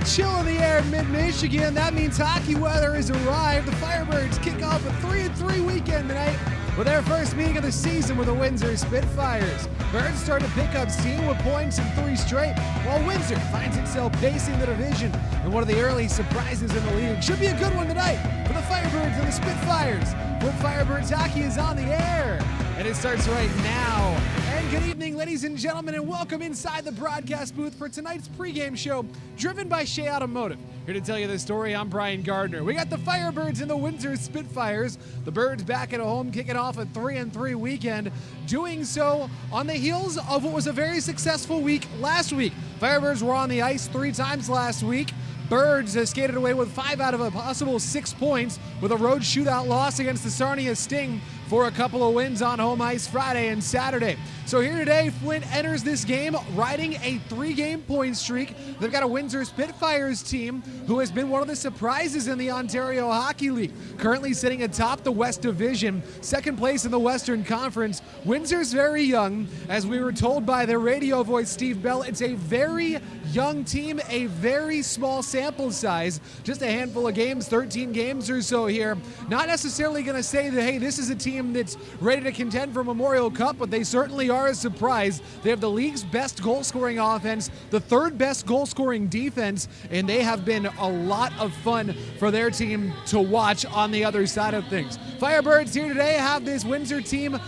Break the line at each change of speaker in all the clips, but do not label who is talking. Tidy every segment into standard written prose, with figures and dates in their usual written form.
chill in the air in mid-Michigan. That means hockey weather has arrived. The Firebirds kick off a 3-3 weekend tonight with their first meeting of the season with the Windsor Spitfires. Birds start to pick up steam with points in 3 straight, while Windsor finds itself pacing the division in one of the early surprises in the league. Should be a good one tonight for the Firebirds and the Spitfires. With Firebirds hockey is on the air, and it starts right now. And good evening, ladies and gentlemen, and welcome inside the broadcast booth for tonight's pregame show, driven by Shea Automotive. Here to tell you the story, I'm Brian Gardner. We got the Firebirds and the Windsor Spitfires. The Birds back at home, kicking off a 3-3 weekend, doing so on the heels of what was a very successful week last week. Firebirds were on the ice 3 times last week. Birds skated away with 5 out of a possible 6 points with a road shootout loss against the Sarnia Sting for a couple of wins on home ice Friday and Saturday. So here today, Flint enters this game riding a 3-game point streak. They've got a Windsor Spitfires team who has been one of the surprises in the Ontario Hockey League, currently sitting atop the West Division, second place in the Western Conference. Windsor's very young, as we were told by their radio voice, Steve Bell. It's a very young team, a very small sample size, just a handful of games, 13 games or so here. Not necessarily going to say that, hey, this is a team that's ready to contend for Memorial Cup, but they certainly are a surprise. They have the league's best goal-scoring offense, the 3rd best goal-scoring defense, and they have been a lot of fun for their team to watch on the other side of things. Firebirds here today have this Windsor team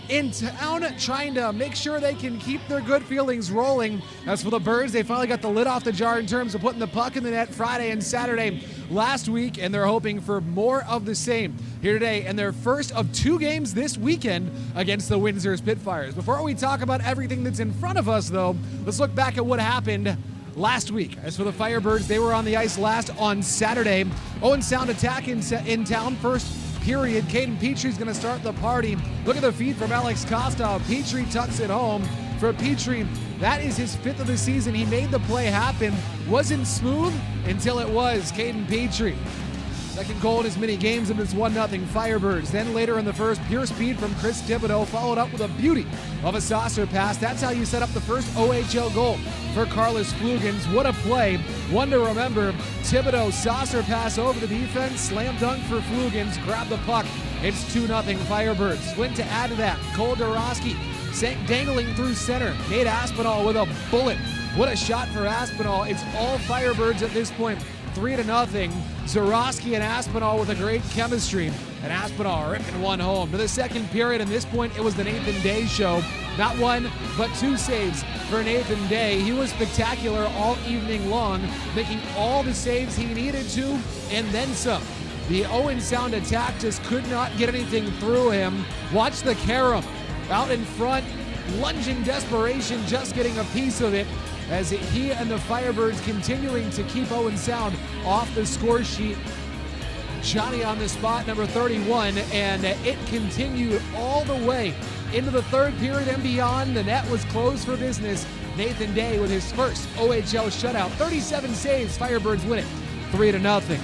in town, trying to make sure they can keep their good feelings rolling. As for the Birds, they finally got the lid off the jar in terms of putting the puck in the net Friday and Saturday last week, and they're hoping for more of the same here today in their first of 2 games this weekend against the Windsor Spitfires. Before we talk about everything that's in front of us, though, let's look back at what happened last week. As for the Firebirds, they were on the ice last on Saturday. Owen Sound attack in town first period. Caden Petrie's going to start the party. Look at the feed from Alex Costa. Petrie tucks it home. For Petrie, that is his 5th of the season. He made the play happen. Wasn't smooth until it was. Caden Petrie. Second goal in as many games, and it's 1-0 Firebirds. Then later in the first, pure speed from Chris Thibodeau, followed up with a beauty of a saucer pass. That's how you set up the first OHL goal for Carlos Flugans. What a play. One to remember. Thibodeau saucer pass over the defense. Slam dunk for Flugans. Grab the puck. It's 2-0 Firebirds. Flint to add to that. Cole Dorosky dangling through center. Nate Aspinall with a bullet. What a shot for Aspinall. It's all Firebirds at this point. 3-0. Zorowski and Aspinall with a great chemistry, and Aspinall ripping one home. To the second period, and this point it was the Nathan Day show. Not 1, but 2 saves for Nathan Day. He was spectacular all evening long, making all the saves he needed to, and then some. The Owen Sound attack just could not get anything through him. Watch the carom out in front, lunging desperation, just getting a piece of it, as he and the Firebirds continuing to keep Owen Sound off the score sheet. Johnny on the spot, number 31, and it continued all the way into the 3rd period and beyond. The net was closed for business. Nathan Day with his first OHL shutout. 37 saves, Firebirds win it 3-0.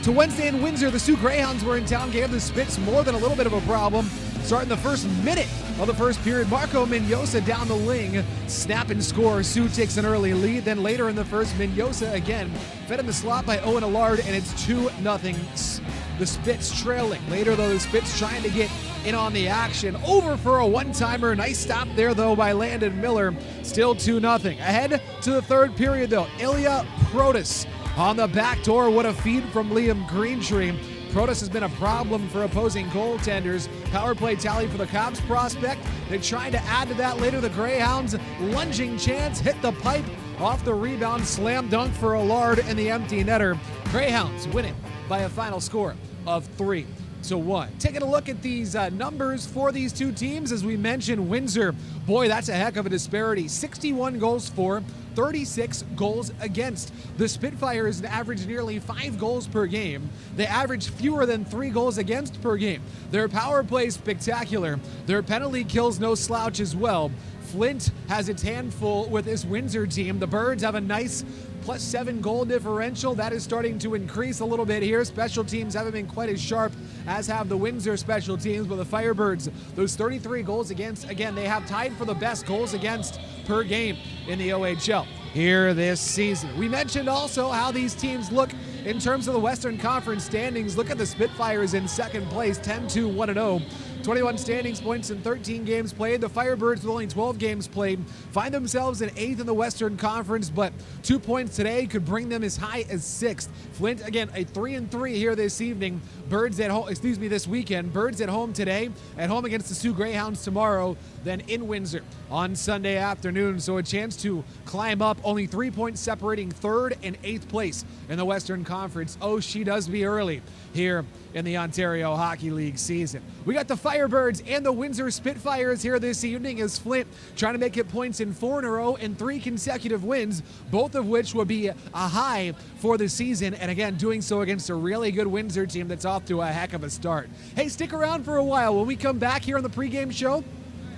To Wednesday in Windsor, the Sioux Greyhounds were in town, gave the Spits more than a little bit of a problem. Starting the first minute of the first period, Marco Mignosa down the wing, snap and score. Sioux takes an early lead. Then later in the first, Mignosa again fed in the slot by Owen Allard, and it's 2-0. The Spits trailing. Later, though, the Spits trying to get in on the action. Over for a one-timer. Nice stop there, though, by Landon Miller. Still 2-0. Ahead to the 3rd period, though. Ilya Protas on the back door. What a feed from Liam Greentree. Protas has been a problem for opposing goaltenders. Power play tally for the Cops prospect. They tried to add to that later. The Greyhounds lunging chance, hit the pipe off the rebound, slam dunk for Allard and the empty netter. Greyhounds winning by a final score of 3-1. Taking a look at these numbers for these 2 teams, as we mentioned, Windsor, boy, that's a heck of a disparity. 61 goals for, 36 goals against. The Spitfires average nearly 5 goals per game. They average fewer than 3 goals against per game. Their power play is spectacular. Their penalty kills no slouch as well. Flint has its handful with this Windsor team. The Birds have a nice +7 goal differential. That is starting to increase a little bit here. Special teams haven't been quite as sharp as have the Windsor special teams, but the Firebirds, those 33 goals against, again, they have tied for the best goals against per game in the OHL. here this season. We mentioned also how these teams look in terms of the Western Conference standings. Look at the Spitfires in second place, 10-2-1-0. 21 standings points in 13 games played. The Firebirds, with only 12 games played, find themselves in 8th in the Western Conference, but 2 points today could bring them as high as 6th. Flint, again, a 3-3 here this evening. This weekend. Birds at home today, at home against the Sioux Greyhounds tomorrow, then in Windsor on Sunday afternoon. So a chance to climb up, only 3 points separating 3rd and 8th place in the Western Conference. Oh, she does be early here in the Ontario Hockey League season. We got the Firebirds and the Windsor Spitfires here this evening as Flint trying to make it points in 4 in a row and 3 consecutive wins, both of which would be a high for the season, and again, doing so against a really good Windsor team that's off to a heck of a start. Hey, stick around for a while. When we come back here on the pregame show,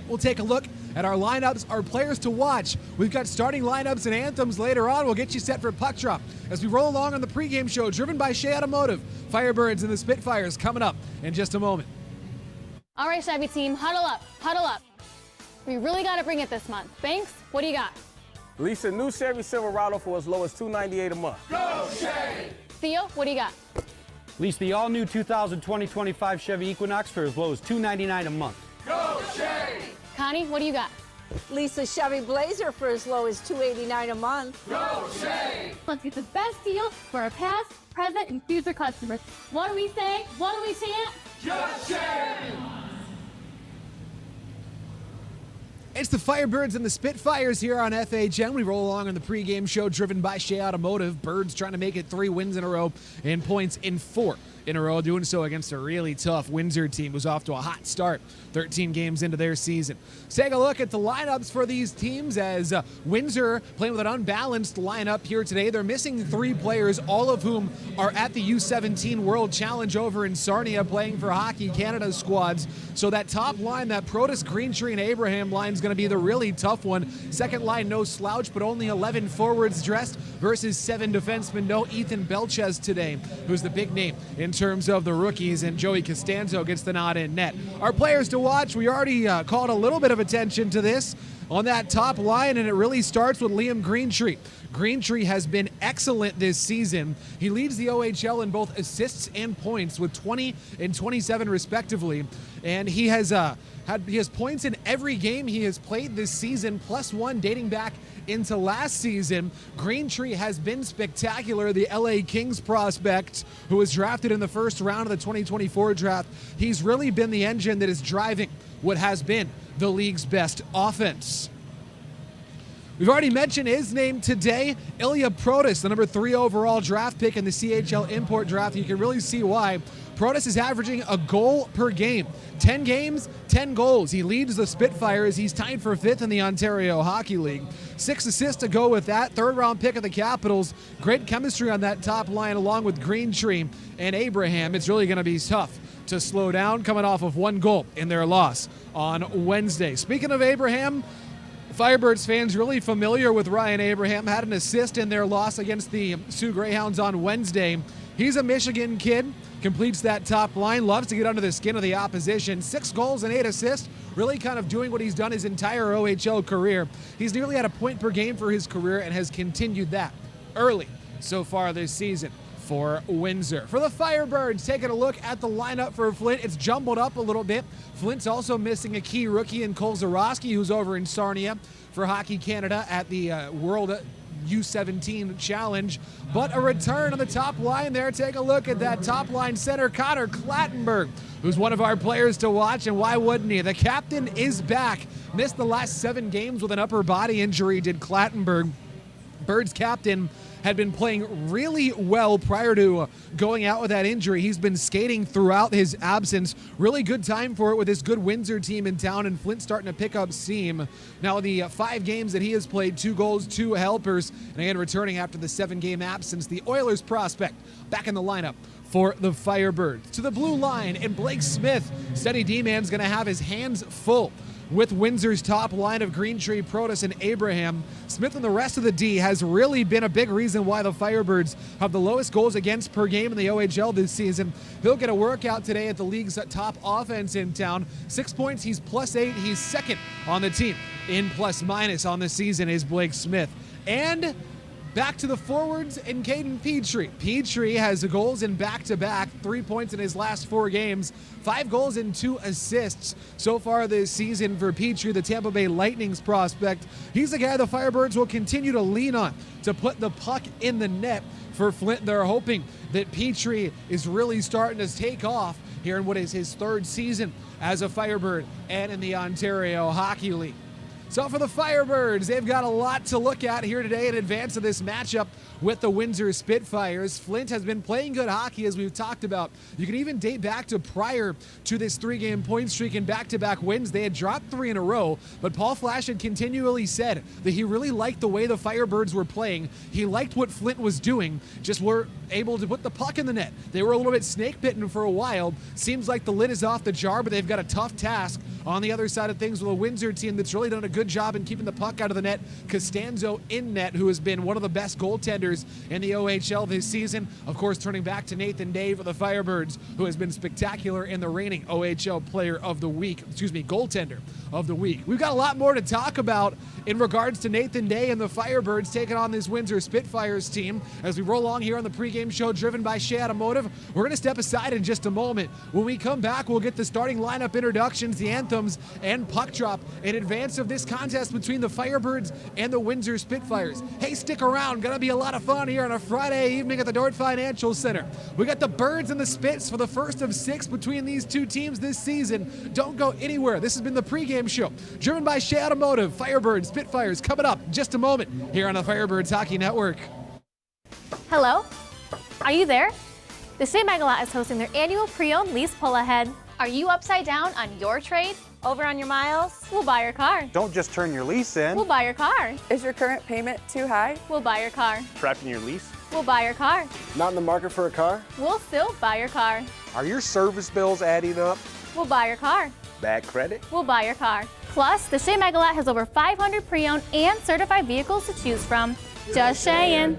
we'll take a look at our lineups, our players to watch. We've got starting lineups and anthems later on. We'll get you set for puck drop as we roll along on the pregame show, driven by Shea Automotive. Firebirds and the Spitfires coming up in just a moment.
All right, Chevy team, huddle up, huddle up. We really got to bring it this month. Banks, what do you got?
Lease a new Chevy Silverado for as low as $298 a month.
Go Chevy!
Theo, what do you got?
Lease the all-new 2020-25 Chevy Equinox for as low as $299 a month.
Go Chevy!
Connie, what do you got?
Lease a Chevy Blazer for as low as $289 a month.
Go Chevy!
Let's get the best deal for our past, present, and future customers. What do we say? What do we chant?
Just Chevy!
It's the Firebirds and the Spitfires here on FHN. We roll along on the pregame show driven by Shea Automotive. Birds trying to make it 3 wins in a row and points in 4 in a row, doing so against a really tough Windsor team who's off to a hot start 13 games into their season. Let's take a look at the lineups for these teams as Windsor playing with an unbalanced lineup here today. They're missing 3 players, all of whom are at the U17 World Challenge over in Sarnia playing for Hockey Canada squads. So that top line, that Protus, Greentree, and Abraham line is going to be the really tough one. Second line, no slouch, but only 11 forwards dressed versus 7 defensemen. No Ethan Belchez today, who's the big name in terms of the rookies, and Joey Costanzo gets the nod in net. Our players to watch, we already called a little bit of attention to this on that top line, and it really starts with Liam Greentree. Greentree has been excellent this season. He leads the OHL in both assists and points with 20 and 27 respectively, and he has points in every game he has played this season, +1 dating back into last season. Greentree has been spectacular. The LA Kings prospect who was drafted in the first round of the 2024 draft. He's really been the engine that is driving what has been the league's best offense. We've already mentioned his name today, Ilya Protus, the number 3 overall draft pick in the CHL import draft. You can really see why. Protus is averaging a goal per game. 10 games, 10 goals. He leads the Spitfires. He's tied for 5th in the Ontario Hockey League. 6 assists to go with that. 3rd-round pick of the Capitals. Great chemistry on that top line along with Greentree and Abraham. It's really going to be tough to slow down, coming off of 1 goal in their loss on Wednesday. Speaking of Abraham, Firebirds fans really familiar with Ryan Abraham. Had an assist in their loss against the Sioux Greyhounds on Wednesday. He's a Michigan kid, completes that top line, loves to get under the skin of the opposition. 6 goals and 8 assists, really kind of doing what he's done his entire OHL career. He's nearly at a point per game for his career and has continued that early so far this season for Windsor. For the Firebirds, taking a look at the lineup for Flint, it's jumbled up a little bit. Flint's also missing a key rookie in Cole Zarowski, who's over in Sarnia for Hockey Canada at the World U17 Challenge. But a return on the top line there. Take a look at that top line center, Connor Clattenburg, who's one of our players to watch, and why wouldn't he? The captain is back. Missed the last 7 games with an upper body injury, did Clattenburg. Birds captain had been playing really well prior to going out with that injury. He's been skating throughout his absence. Really good time for it with this good Windsor team in town, and Flint starting to pick up steam. Now, the 5 games that he has played, 2 goals, 2 helpers, and again returning after the 7-game absence, the Oilers prospect back in the lineup for the Firebirds. To the blue line, and Blake Smith, steady D-man's going to have his hands full with Windsor's top line of Greentree, Protus, and Abraham. Smith and the rest of the D has really been a big reason why the Firebirds have the lowest goals against per game in the OHL this season. He'll get a workout today at the league's top offense in town. 6 points, he's +8. He's second on the team in plus-minus on the season is Blake Smith And back to the forwards and Caden Petrie. Petrie has goals in back-to-back, 3 points in his last 4 games, 5 goals and 2 assists so far this season for Petrie, the Tampa Bay Lightning's prospect. He's the guy the Firebirds will continue to lean on to put the puck in the net for Flint. They're hoping that Petrie is really starting to take off here in what is his 3rd season as a Firebird and in the Ontario Hockey League. So for the Firebirds, they've got a lot to look at here today in advance of this matchup with the Windsor Spitfires. Flint has been playing good hockey, as we've talked about. You can even date back to prior to this 3-game point streak and back-to-back wins. They had dropped 3 in a row, but Paul Flash had continually said that he really liked the way the Firebirds were playing. He liked what Flint was doing, just were able to put the puck in the net. They were a little bit snake-bitten for a while. Seems like the lid is off the jar, but they've got a tough task on the other side of things with a Windsor team that's really done a good job in keeping the puck out of the net. Costanzo in net, who has been one of the best goaltenders in the OHL this season. Of course, turning back to Nathan Day for the Firebirds, who has been spectacular in the reigning OHL Player of the Week, goaltender of the week. We've got a lot more to talk about in regards to Nathan Day and the Firebirds taking on this Windsor Spitfires team as we roll along here on the pregame show driven by Shea Automotive. We're going to step aside in just a moment. When we come back, we'll get the starting lineup introductions, the anthems, and puck drop in advance of this contest between the Firebirds and the Windsor Spitfires. Hey, stick around. Going to be a lot of fun here on a Friday evening at the Dordt Financial Center. We got the Birds and the Spits for the first of 6 between these two teams this season. Don't go anywhere. This has been the pregame show driven by Shea Automotive. Firebirds, Spitfires coming up in just a moment here on the Firebirds Hockey Network.
Hello? Are you there? The Shea Megalot is hosting their annual pre-owned lease pull-ahead. Are you upside down on your trade?
Over on your miles?
We'll buy your car.
Don't just turn your lease in.
We'll buy your car.
Is your current payment too high?
We'll buy your car.
Trapped in your lease?
We'll buy your car.
Not in the market for a car?
We'll still buy your car.
Are your service bills adding up?
We'll buy your car.
Bad credit?
We'll buy your car. Plus, the Shea Megalot has over 500 pre-owned and certified vehicles to choose from. Just Shea'n.